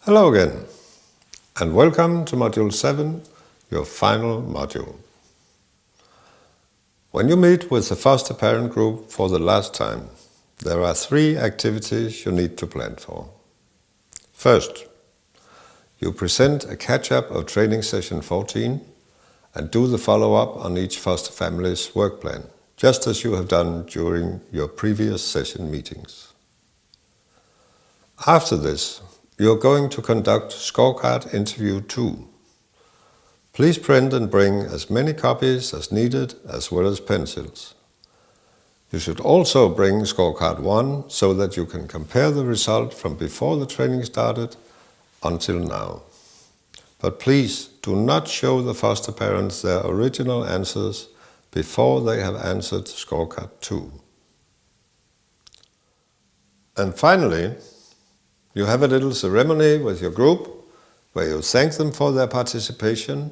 Hello again, and welcome to Module 7, your final module. When you meet with the foster parent group for the last time, there are 3 activities you need to plan for. First, you present a catch-up of training session 14 and do the follow-up on each foster family's work plan, just as you have done during your previous session meetings. After this, you are going to conduct scorecard interview 2. Please print and bring as many copies as needed, as well as pencils. You should also bring scorecard 1 so that you can compare the result from before the training started until now. But please do not show the foster parents their original answers before they have answered scorecard 2. And finally, you have a little ceremony with your group where you thank them for their participation,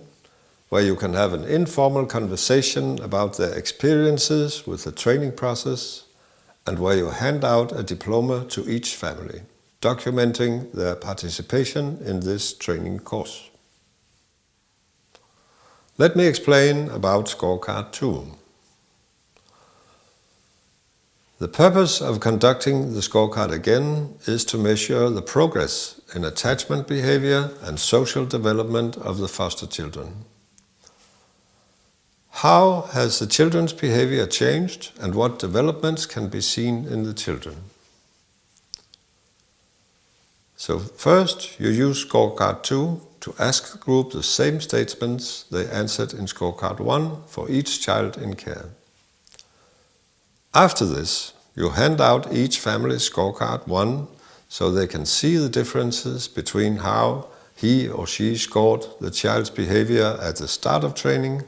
where you can have an informal conversation about their experiences with the training process, and where you hand out a diploma to each family, documenting their participation in this training course. Let me explain about scorecard 2. The purpose of conducting the scorecard again is to measure the progress in attachment behavior and social development of the foster children. How has the children's behavior changed and what developments can be seen in the children? So first, you use scorecard 2 to ask the group the same statements they answered in scorecard 1 for each child in care. After this, you hand out each family's scorecard 1 so they can see the differences between how he or she scored the child's behavior at the start of training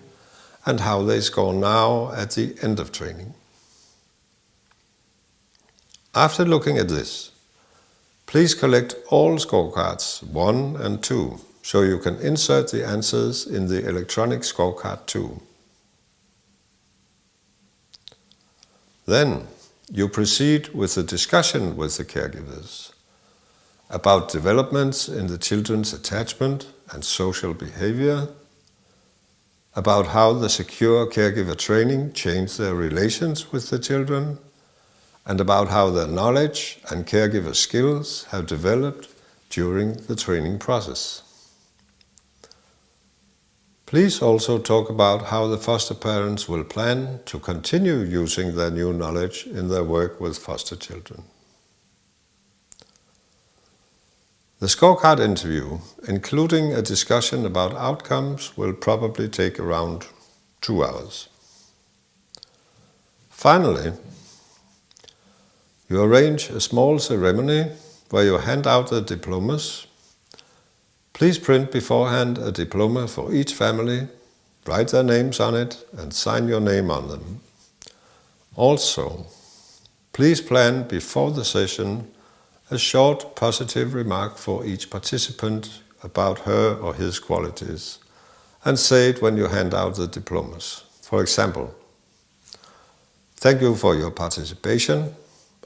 and how they score now at the end of training. After looking at this, please collect all scorecards 1 and 2 so you can insert the answers in the electronic scorecard 2. Then you proceed with the discussion with the caregivers about developments in the children's attachment and social behavior, about how the secure caregiver training changed their relations with the children, and about how their knowledge and caregiver skills have developed during the training process. Please also talk about how the foster parents will plan to continue using their new knowledge in their work with foster children. The scorecard interview, including a discussion about outcomes, will probably take around 2 hours. Finally, you arrange a small ceremony where you hand out the diplomas. Please print beforehand a diploma for each family, write their names on it and sign your name on them. Also, please plan before the session a short positive remark for each participant about her or his qualities, and say it when you hand out the diplomas. For example, "Thank you for your participation.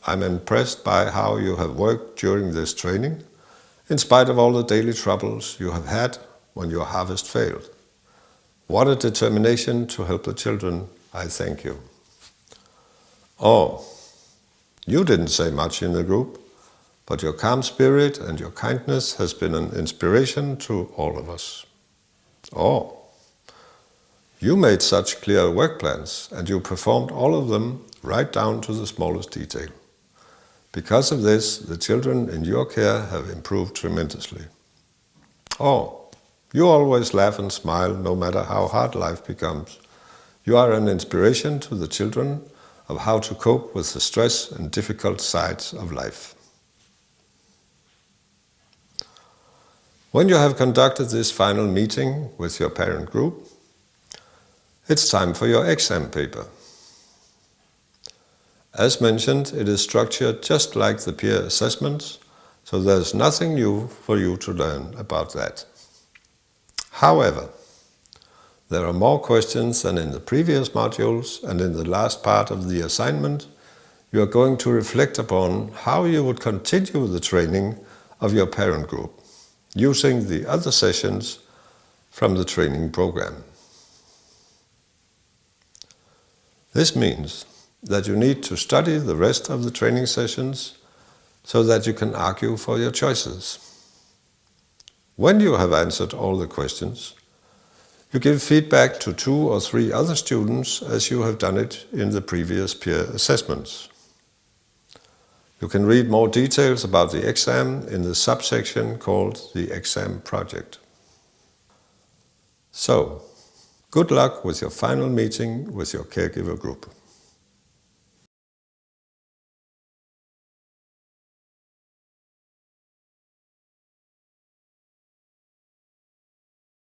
I'm impressed by how you have worked during this training, in spite of all the daily troubles you have had when your harvest failed. What a determination to help the children. I thank you." Or, "You didn't say much in the group, but your calm spirit and your kindness has been an inspiration to all of us." Or, "You made such clear work plans and you performed all of them right down to the smallest detail. Because of this, the children in your care have improved tremendously." Or, "You always laugh and smile no matter how hard life becomes. You are an inspiration to the children of how to cope with the stress and difficult sides of life." When you have conducted this final meeting with your parent group, it's time for your exam paper. As mentioned, it is structured just like the peer assessments, so there's nothing new for you to learn about that. However, there are more questions than in the previous modules, and in the last part of the assignment, you are going to reflect upon how you would continue the training of your parent group, using the other sessions from the training program. This means that you need to study the rest of the training sessions so that you can argue for your choices. When you have answered all the questions, you give feedback to 2 or 3 other students as you have done it in the previous peer assessments. You can read more details about the exam in the subsection called the exam project. So, good luck with your final meeting with your caregiver group.